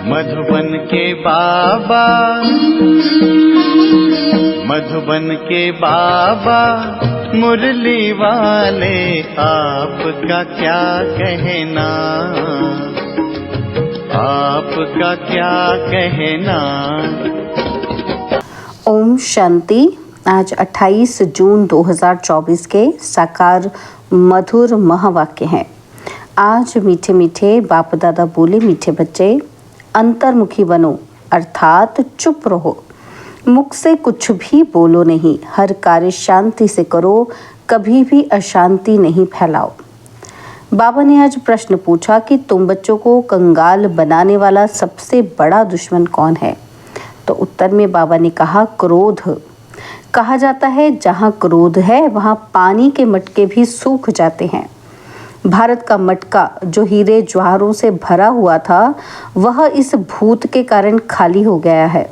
मधुबन के बाबा, मधुबन के बाबा मुरली वाले, आपका क्या कहना, आपका क्या कहना। ओम शांति। आज 28 जून 2024 के साकार मधुर महावाक्य हैं। आज मीठे मीठे बाप दादा बोले, मीठे बच्चे अंतर्मुखी बनो, अर्थात चुप रहो, मुख से कुछ भी बोलो नहीं, हर कार्य शांति से करो, कभी भी अशांति नहीं फैलाओ। बाबा ने आज प्रश्न पूछा कि तुम बच्चों को कंगाल बनाने वाला सबसे बड़ा दुश्मन कौन है? तो उत्तर में बाबा ने कहा, क्रोध। कहा जाता है जहाँ क्रोध है वहाँ पानी के मटके भी सूख जाते हैं। भारत का मटका जो हीरे जवाहरों से भरा हुआ था, वह इस भूत के कारण खाली हो गया है।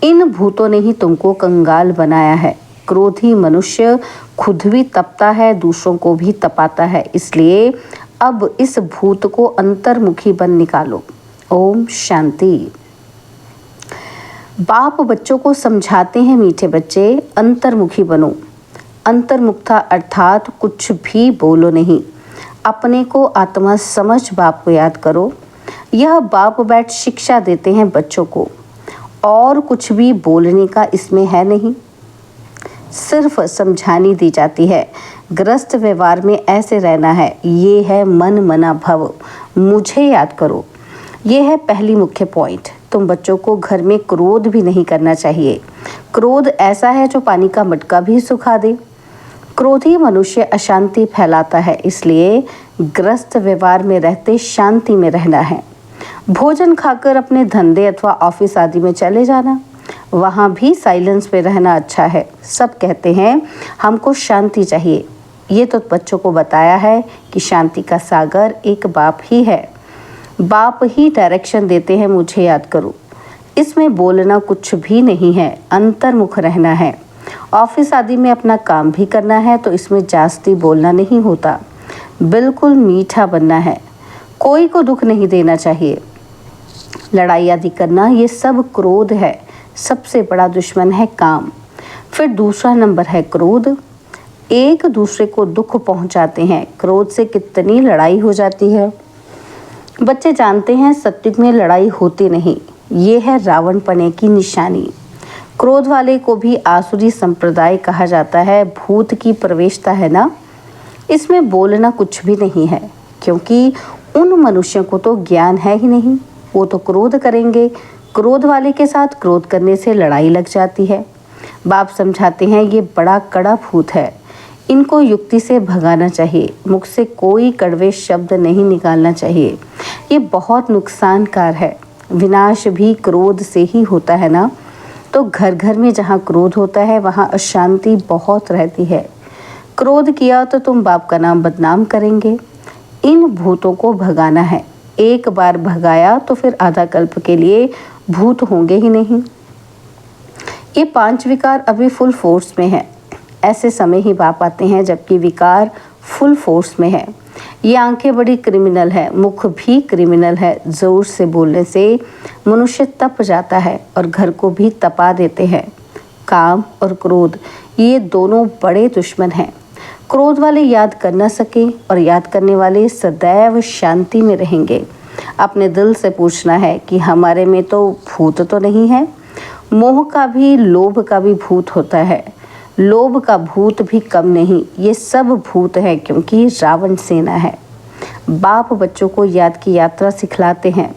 इन भूतों ने ही तुमको कंगाल बनाया है। क्रोधी मनुष्य खुद भी तपता है, दूसरों को भी तपाता है। इसलिए अब इस भूत को अंतर्मुखी बन निकालो। ओम शांति। बाप बच्चों को समझाते हैं, मीठे बच्चे अंतर्मुखी बनो। अंतर्मुखता अर्थात कुछ भी बोलो नहीं, अपने को आत्मा समझ बाप को याद करो। यह बाप बैठ शिक्षा देते हैं बच्चों को, और कुछ भी बोलने का इसमें है नहीं, सिर्फ समझानी दी जाती है। ग्रस्त व्यवहार में ऐसे रहना है, ये है मन मना भव, मुझे याद करो। ये है पहली मुख्य पॉइंट। तुम बच्चों को घर में क्रोध भी नहीं करना चाहिए। क्रोध ऐसा है जो पानी का मटका भी सुखा दे। क्रोधी मनुष्य अशांति फैलाता है, इसलिए ग्रस्त व्यवहार में रहते शांति में रहना है। भोजन खाकर अपने धंधे अथवा ऑफिस आदि में चले जाना, वहाँ भी साइलेंस में रहना अच्छा है। सब कहते हैं हमको शांति चाहिए। ये तो बच्चों को बताया है कि शांति का सागर एक बाप ही है। बाप ही डायरेक्शन देते हैं, मुझे याद करो। इसमें बोलना कुछ भी नहीं है, अंतर्मुख रहना है। ऑफिस आदि में अपना काम भी करना है, तो इसमें जास्ती बोलना नहीं होता, बिल्कुल मीठा बनना है। कोई को दुख नहीं देना चाहिए। लड़ाई आदि करना, ये सब क्रोध है। सबसे बड़ा दुश्मन है काम। फिर दूसरा नंबर है क्रोध। एक दूसरे को दुख पहुंचाते हैं। क्रोध से कितनी लड़ाई हो जाती है। बच्चे जानते हैं सत्युग में लड़ाई होती नहीं, ये है रावण पने की निशानी। क्रोध वाले को भी आसुरी संप्रदाय कहा जाता है। भूत की प्रवेशता है ना, इसमें बोलना कुछ भी नहीं है, क्योंकि उन मनुष्यों को तो ज्ञान है ही नहीं। वो तो क्रोध करेंगे। क्रोध वाले के साथ क्रोध करने से लड़ाई लग जाती है। बाप समझाते हैं ये बड़ा कड़ा भूत है, इनको युक्ति से भगाना चाहिए। मुख से कोई कड़वे शब्द नहीं निकालना चाहिए, ये बहुत नुकसानकार है। विनाश भी क्रोध से ही होता है ना, तो घर घर में जहाँ क्रोध होता है वहाँ अशांति बहुत रहती है। क्रोध किया तो तुम बाप का नाम बदनाम करेंगे। इन भूतों को भगाना है। एक बार भगाया तो फिर आधा कल्प के लिए भूत होंगे ही नहीं। ये 5 विकार अभी फुल फोर्स में है। ऐसे समय ही बाप आते हैं जबकि विकार फुल फोर्स में है। ये आंखें बड़ी क्रिमिनल है, मुख भी क्रिमिनल है। जोर से बोलने से मनुष्य तप जाता है और घर को भी तपा देते हैं। काम और क्रोध, ये दोनों बड़े दुश्मन हैं। क्रोध वाले याद कर न सके और याद करने वाले सदैव शांति में रहेंगे। अपने दिल से पूछना है कि हमारे में तो भूत तो नहीं है। मोह का भी लोभ का भी भूत होता है। लोभ का भूत भी कम नहीं, ये सब भूत है, क्योंकि रावण सेना है। बाप बच्चों को याद की यात्रा सिखलाते हैं,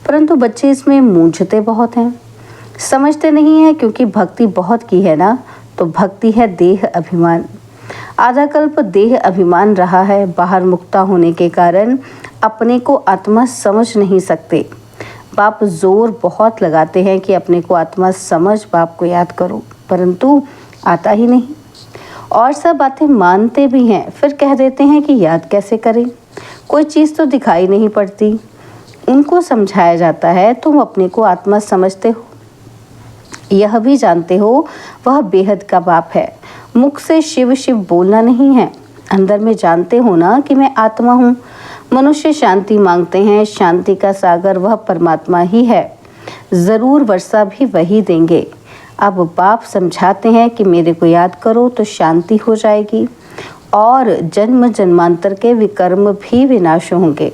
परंतु बच्चे इसमें मूंझते बहुत हैं, समझते नहीं है। क्योंकि भक्ति बहुत की है ना, तो भक्ति है देह अभिमान। आधा कल्प देह अभिमान रहा है। बाहर मुक्ता होने के कारण अपने को आत्मा समझ नहीं सकते। बाप जोर बहुत लगाते हैं कि अपने को आत्मा समझ, बाप को याद करो, परंतु आता ही नहीं। और सब बातें मानते भी हैं, फिर कह देते हैं कि याद कैसे करें, कोई चीज़ तो दिखाई नहीं पड़ती। उनको समझाया जाता है तुम अपने को आत्मा समझते हो, यह भी जानते हो वह बेहद का बाप है। मुख से शिव शिव बोलना नहीं है, अंदर में जानते हो ना कि मैं आत्मा हूँ। मनुष्य शांति मांगते हैं, शांति का सागर वह परमात्मा ही है, ज़रूर वर्षा भी वही देंगे। अब बाप समझाते हैं कि मेरे को याद करो तो शांति हो जाएगी और जन्म जन्मांतर के विकर्म भी विनाश होंगे।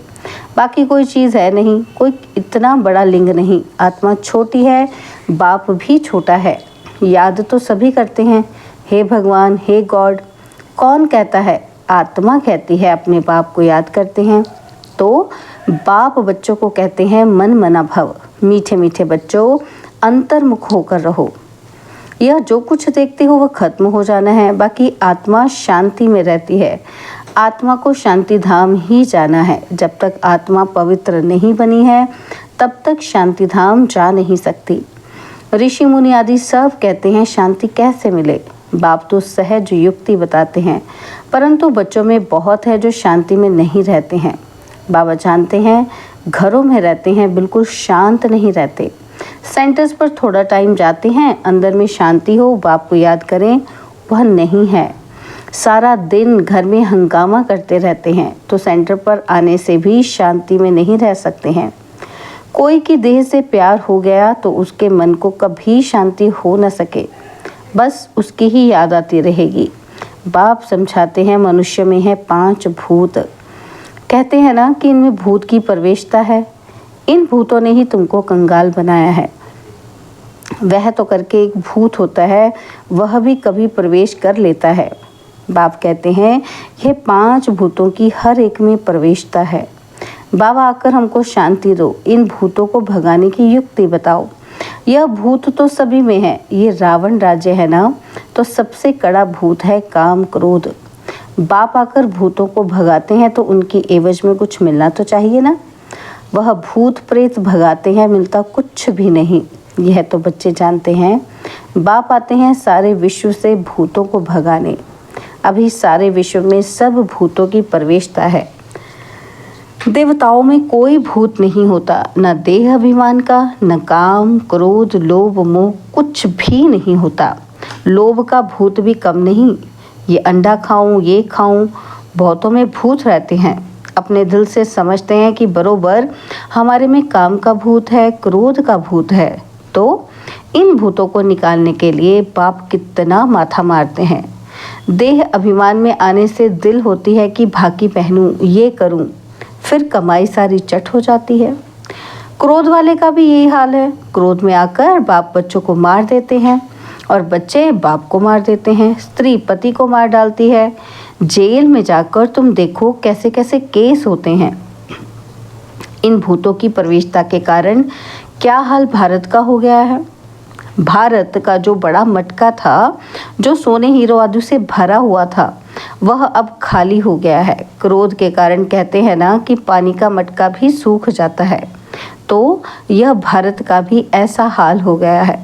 बाकी कोई चीज़ है नहीं, कोई इतना बड़ा लिंग नहीं। आत्मा छोटी है, बाप भी छोटा है। याद तो सभी करते हैं, हे भगवान, हे गॉड। कौन कहता है? आत्मा कहती है अपने बाप को याद करते हैं। तो बाप बच्चों को कहते हैं मन मना भव, मीठे मीठे बच्चों अंतर्मुख होकर रहो। यह जो कुछ देखते हो वह खत्म हो जाना है, बाकी आत्मा शांति में रहती है। आत्मा को शांति धाम ही जाना है। जब तक आत्मा पवित्र नहीं बनी है तब तक शांति धाम जा नहीं सकती। ऋषि मुनि आदि सब कहते हैं शांति कैसे मिले। बाप तो सहज युक्ति बताते हैं, परंतु बच्चों में बहुत है जो शांति में नहीं रहते हैं। बाबा जानते हैं, घरों में रहते हैं, बिल्कुल शांत नहीं रहते। सेंटर्स पर थोड़ा टाइम जाते हैं, अंदर में शांति हो, बाप को याद करें, वह नहीं है। सारा दिन घर में हंगामा करते रहते हैं तो सेंटर पर आने से भी शांति में नहीं रह सकते हैं। कोई की देह से प्यार हो गया तो उसके मन को कभी शांति हो न सके, बस उसकी ही याद आती रहेगी। बाप समझाते हैं मनुष्य में है 5 भूत। कहते हैं ना कि इनमें भूत की प्रवेशता है। इन भूतों ने ही तुमको कंगाल बनाया है। वह तो करके एक भूत होता है, वह भी कभी प्रवेश कर लेता है। बाप कहते हैं यह 5 भूतों की हर एक में प्रवेशता है। बाबा आकर हमको शांति दो, इन भूतों को भगाने की युक्ति बताओ। यह भूत तो सभी में है। ये रावण राज्य है ना, तो सबसे कड़ा भूत है काम क्रोध। बाप आकर भूतों को भगाते हैं तो उनकी एवज में कुछ मिलना तो चाहिए ना। वह भूत प्रेत भगाते हैं, मिलता कुछ भी नहीं। यह तो बच्चे जानते हैं। बाप आते हैं सारे विश्व से भूतों को भगाने। अभी सारे विश्व में सब भूतों की प्रवेशता है। देवताओं में कोई भूत नहीं होता, न देह अभिमान का, न काम क्रोध लोभ मोह कुछ भी नहीं होता। लोभ का भूत भी कम नहीं। ये अंडा खाऊं, ये खाऊं, बहुतों में भूत रहते हैं। अपने दिल से समझते हैं कि बरोबर हमारे में काम का भूत है, क्रोध का भूत है। तो इन भूतों को निकालने के लिए बाप कितना माथा मारते हैं। देह अभिमान में आने से दिल होती है कि भाकी पहनूं, ये करूं, फिर कमाई सारी चट हो जाती है। क्रोध वाले का भी यही हाल है। क्रोध में आकर बाप बच्चों को मार देते हैं और बच्चे बाप को मार देते हैं। स्त्री पति को मार डालती है। जेल में जाकर तुम देखो कैसे कैसे केस होते हैं। इन भूतों की प्रवेशता के कारण क्या हाल भारत का हो गया है। भारत का जो बड़ा मटका था, जो सोने हीरो आदि से भरा हुआ था, वह अब खाली हो गया है। क्रोध के कारण कहते हैं ना कि पानी का मटका भी सूख जाता है। तो यह भारत का भी ऐसा हाल हो गया है।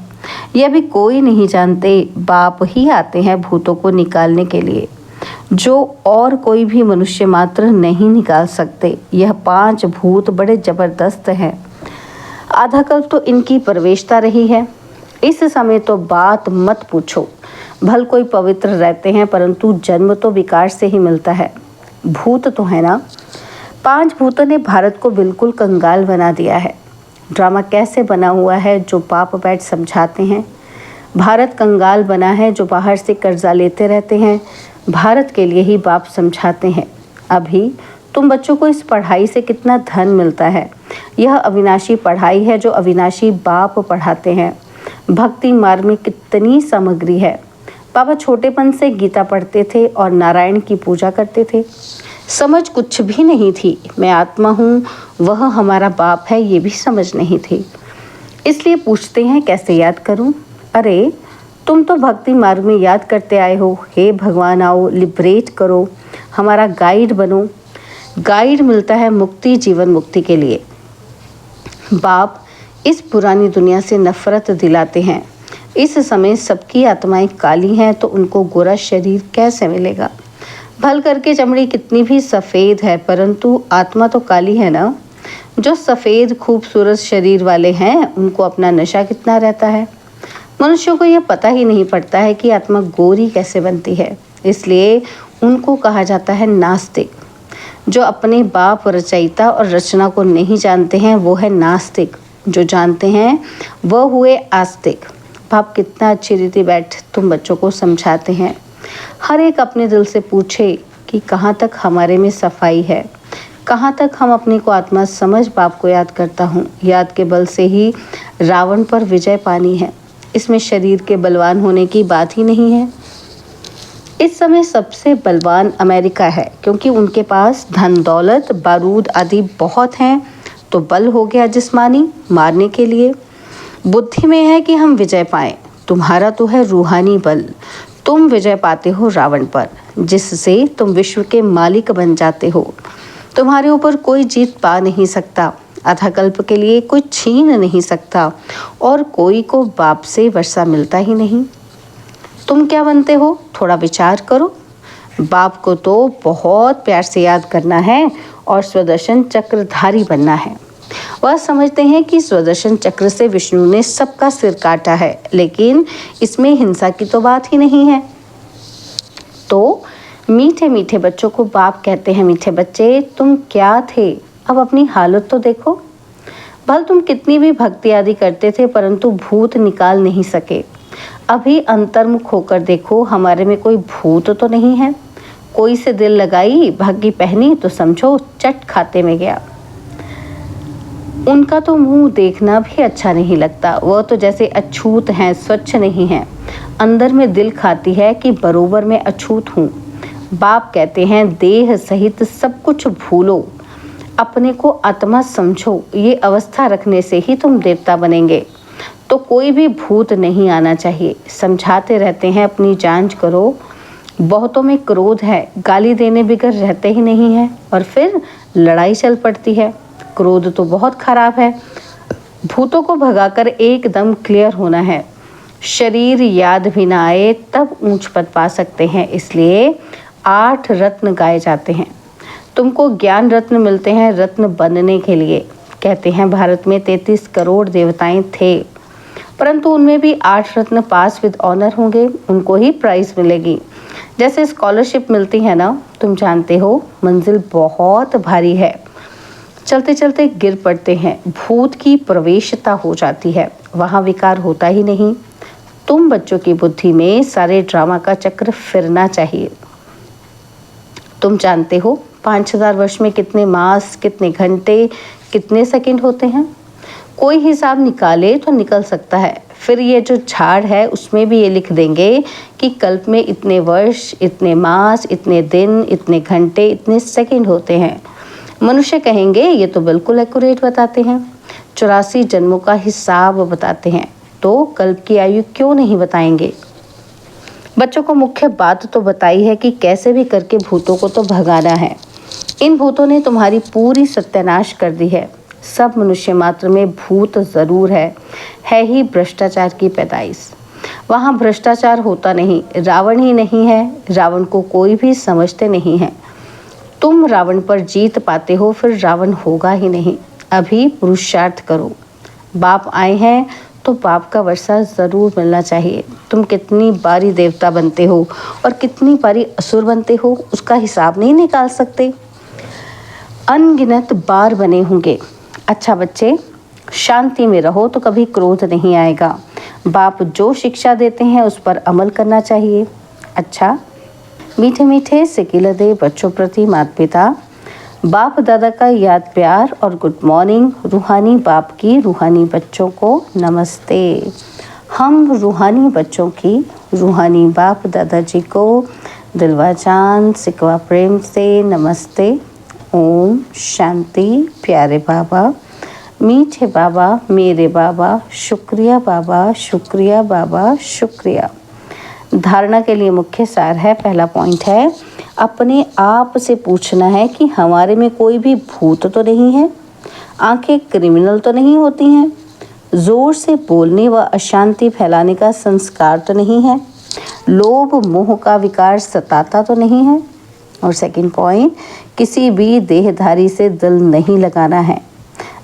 यह भी कोई नहीं जानते, बाप ही आते हैं भूतों को निकालने के लिए, जो और कोई भी मनुष्य मात्र नहीं निकाल सकते। यह 5 भूत बड़े जबरदस्त हैं। आधा कल्प तो इनकी प्रवेशता रही है। इस समय तो बात मत पूछो। भल कोई पवित्र रहते हैं, परंतु जन्म तो विकार से ही मिलता है। भूत तो है ना। 5 भूतों ने भारत को बिल्कुल कंगाल बना दिया है। ड्रामा कैसे बना हुआ है जो बाप बैठ समझाते हैं। भारत कंगाल बना है, जो बाहर से कर्जा लेते रहते हैं। भारत के लिए ही बाप समझाते हैं। अभी तुम बच्चों को इस पढ़ाई से कितना धन मिलता है। यह अविनाशी पढ़ाई है जो अविनाशी बाप पढ़ाते हैं। भक्ति मार्ग में कितनी सामग्री है। बाबा छोटेपन से गीता पढ़ते थे और नारायण की पूजा करते थे। समझ कुछ भी नहीं थी। मैं आत्मा हूँ, वह हमारा बाप है, ये भी समझ नहीं थी। इसलिए पूछते हैं कैसे याद करूँ। अरे तुम तो भक्ति मार्ग में याद करते आए हो। हे भगवान आओ, लिबरेट करो, हमारा गाइड बनो। गाइड मिलता है मुक्ति, जीवन मुक्ति के लिए। बाप इस पुरानी दुनिया से नफरत दिलाते हैं। इस समय सबकी आत्माएं काली हैं तो उनको गोरा शरीर कैसे मिलेगा। भल करके चमड़ी कितनी भी सफ़ेद है, परंतु आत्मा तो काली है ना। जो सफ़ेद खूबसूरत शरीर वाले हैं उनको अपना नशा कितना रहता है। मनुष्यों को यह पता ही नहीं पड़ता है कि आत्मा गोरी कैसे बनती है। इसलिए उनको कहा जाता है नास्तिक। जो अपने बाप रचयिता और रचना को नहीं जानते हैं वो है नास्तिक, जो जानते हैं वह हुए आस्तिक। बाप कितना अच्छी रीति बैठ तुम बच्चों को समझाते हैं। हर एक अपने दिल से पूछे कि कहाँ तक हमारे में सफाई है, कहाँ तक हम अपने को आत्मा समझ बाप को याद करता हूँ। याद के बल से ही रावण पर विजय पानी है, इसमें शरीर के बलवान होने की बात ही नहीं है। इस समय सबसे बलवान अमेरिका है, क्योंकि उनके पास धन दौलत बारूद आदि बहुत हैं, तो बल हो गया जिस्मानी मारने के लिए। बुद्धि में है कि हम विजय पाएं। तुम्हारा तो है रूहानी बल, तुम विजय पाते हो रावण पर, जिससे तुम विश्व के मालिक बन जाते हो। तुम्हारे ऊपर कोई जीत पा नहीं सकता, अधाकल्प के लिए कोई छीन नहीं सकता, और कोई को बाप से वर्षा मिलता ही नहीं। तुम क्या बनते हो, थोड़ा विचार करो। बाप को तो बहुत प्यार से याद करना है और स्वदर्शन चक्रधारी बनना है। वह समझते हैं कि स्वदर्शन चक्र से विष्णु ने सबका सिर काटा है, लेकिन इसमें हिंसा की तो बात ही नहीं है। तो मीठे मीठे बच्चों को बाप कहते हैं, मीठे बच्चे तुम क्या थे, अब अपनी हालत तो देखो। भल तुम कितनी भी भक्ति आदि करते थे, परंतु भूत निकाल नहीं सके। अभी अंतर्मुख होकर देखो, हमारे में कोई भूत तो नहीं है। कोई से दिल लगाई भागी पहनी तो समझो चट खाते में गया। उनका तो मुंह देखना भी अच्छा नहीं लगता, वह तो जैसे अछूत हैं, स्वच्छ नहीं हैं। अंदर में दिल खाती है कि बरोबर में अछूत हूँ। बाप कहते हैं देह सहित सब कुछ भूलो, अपने को आत्मा समझो। ये अवस्था रखने से ही तुम देवता बनेंगे। तो कोई भी भूत नहीं आना चाहिए। समझाते रहते हैं अपनी जांच करो। बहुतों में क्रोध है, गाली देने बिगर रहते ही नहीं है, और फिर लड़ाई चल पड़ती है। क्रोध तो बहुत खराब है। भूतों को भगाकर एकदम क्लियर होना है। शरीर याद भी ना आए तब ऊंच पद पा सकते हैं, इसलिए 8 रत्न गाए जाते हैं। तुमको ज्ञान रत्न मिलते हैं रत्न बनने के लिए। कहते हैं भारत में 33 करोड़ देवताएं थे, परंतु उनमें भी 8 रत्न पास विद ऑनर होंगे, उनको ही प्राइज मिलेगी। जैसे स्कॉलरशिप मिलती है ना, तुम जानते हो मंजिल बहुत भारी है, चलते चलते गिर पड़ते हैं, भूत की प्रवेशता हो जाती है, वहाँ विकार होता ही नहीं। तुम बच्चों की बुद्धि में सारे ड्रामा का चक्र फिरना चाहिए। तुम जानते हो 5000 वर्ष में कितने मास, कितने घंटे, कितने सेकंड होते हैं? कोई हिसाब निकाले तो निकल सकता है। फिर ये जो झाड़ है उसमें भी ये लिख देंगे कि कल्प में इतने वर्ष, इतने मास, इतने दिन, इतने घंटे, इतने सेकंड होते हैं। मनुष्य कहेंगे ये तो बिल्कुल एक्यूरेट बताते हैं, 84 जन्मों का हिसाब बताते हैं, तो कल्प की आयु क्यों नहीं बताएंगे? बच्चों को मुख्य बात तो बताई है कि कैसे भी करके भूतों को तो भगाना है। इन भूतों ने तुम्हारी पूरी सत्यानाश कर दी है। सब मनुष्य मात्र में भूत जरूर है ही भ्रष्टाचार की पैदाइश। वहाँ भ्रष्टाचार होता नहीं, रावण ही नहीं है, रावण को कोई भी समझते नहीं है। तुम रावण पर जीत पाते हो, फिर रावण होगा ही नहीं। अभी पुरुषार्थ करो। बाप आए हैं तो बाप का वर्षा जरूर मिलना चाहिए। तुम कितनी बारी देवता बनते हो और कितनी बारी असुर बनते हो, उसका हिसाब नहीं निकाल सकते। अनगिनत बार बने होंगे। अच्छा बच्चे, शांति में रहो तो कभी क्रोध नहीं आएगा। बाप जो शिक्षा देते हैं उस पर अमल करना चाहिए। अच्छा, मीठे मीठे सिकिलदे बच्चों प्रति माता पिता, बाप दादा का याद प्यार और गुड मॉर्निंग। रूहानी बाप की रूहानी बच्चों को नमस्ते। हम रूहानी बच्चों की रूहानी बाप दादाजी को दिलवा जान सिकवा प्रेम से नमस्ते। ओम शांति। प्यारे बाबा, मीठे बाबा, मेरे बाबा, शुक्रिया बाबा, शुक्रिया बाबा, शुक्रिया। धारणा के लिए मुख्य सार है, पहला पॉइंट है अपने आप से पूछना है कि हमारे में कोई भी भूत तो नहीं है, आंखें क्रिमिनल तो नहीं होती हैं, जोर से बोलने व अशांति फैलाने का संस्कार तो नहीं है, लोभ मोह का विकार सताता तो नहीं है, और सेकंड पॉइंट किसी भी देहधारी से दिल नहीं लगाना है।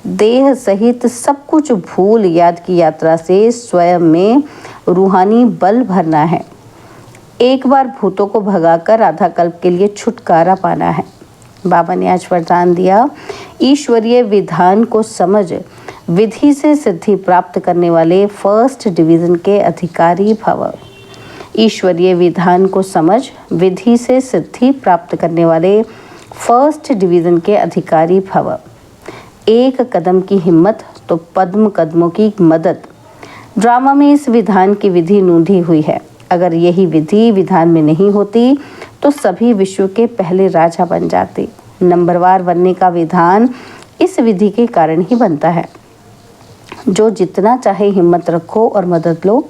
देह सहित सब कुछ भूल याद की यात्रा से स्वयं में रूहानी बल भरना है। एक बार भूतों को भगाकर आधा कल्प के लिए छुटकारा पाना है। बाबा ने आज वरदान दिया, ईश्वरीय विधान को समझ विधि से सिद्धि प्राप्त करने वाले फर्स्ट डिवीजन के अधिकारी भव। ईश्वरीय विधान को समझ विधि से सिद्धि प्राप्त करने वाले फर्स्ट डिवीजन के अधिकारी भव। एक कदम की हिम्मत तो पद्म कदमों की मदद। ड्रामा में इस विधान की विधि नूंढी हुई है। अगर यही विधि विधान में नहीं होती तो सभी विश्व के पहले राजा बन जाते। नंबरवार बनने का विधान इस विधि के कारण ही बनता है। जो जितना चाहे हिम्मत रखो और मदद लो,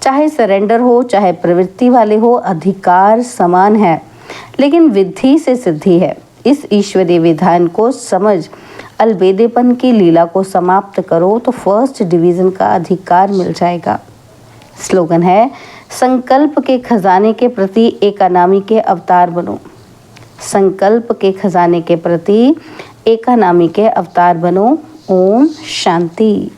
चाहे सरेंडर हो चाहे प्रवृत्ति वाले हो, अधिकार समान है, लेकिन विधि से सिद्धि है। इस ईश्वरीय विधान को समझ अलबेदेपन की लीला को समाप्त करो तो फर्स्ट डिवीजन का अधिकार मिल जाएगा। स्लोगन है, संकल्प के खजाने के प्रति एक अनामी के अवतार बनो। संकल्प के खजाने के प्रति एक अनामी के अवतार बनो। ओम शांति।